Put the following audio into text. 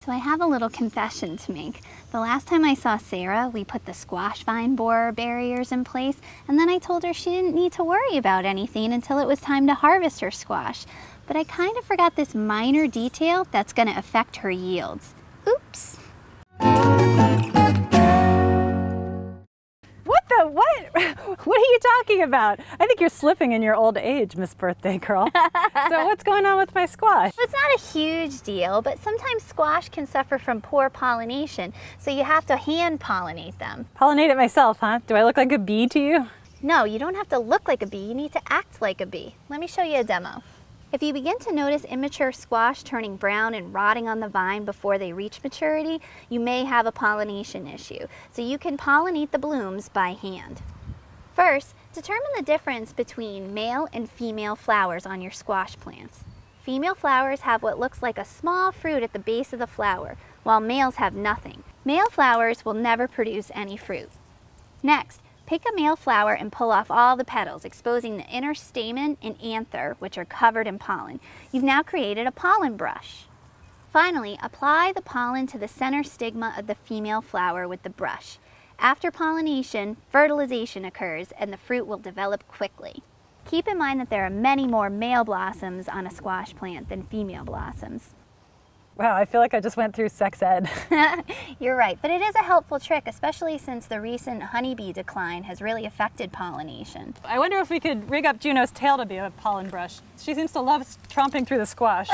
So I have a little confession to make. The last time I saw Sarah, we put the squash vine borer barriers in place, and then I told her she didn't need to worry about anything until it was time to harvest her squash. But I kind of forgot this minor detail that's going to affect her yields. Oops. What are you talking about? I think you're slipping in your old age, Miss Birthday Girl. So what's going on with my squash? It's not a huge deal, but sometimes squash can suffer from poor pollination, so you have to hand pollinate them. Pollinate it myself, huh? Do I look like a bee to you? No, you don't have to look like a bee, you need to act like a bee. Let me show you a demo. If you begin to notice immature squash turning brown and rotting on the vine before they reach maturity, you may have a pollination issue. So you can pollinate the blooms by hand. First, determine the difference between male and female flowers on your squash plants. Female flowers have what looks like a small fruit at the base of the flower, while males have nothing. Male flowers will never produce any fruit. Next, pick a male flower and pull off all the petals, exposing the inner stamen and anther, which are covered in pollen. You've now created a pollen brush. Finally, apply the pollen to the center stigma of the female flower with the brush. After pollination, fertilization occurs and the fruit will develop quickly. Keep in mind that there are many more male blossoms on a squash plant than female blossoms. Wow, I feel like I just went through sex ed. You're right, but it is a helpful trick, especially since the recent honeybee decline has really affected pollination. I wonder if we could rig up Juno's tail to be a pollen brush. She seems to love tromping through the squash.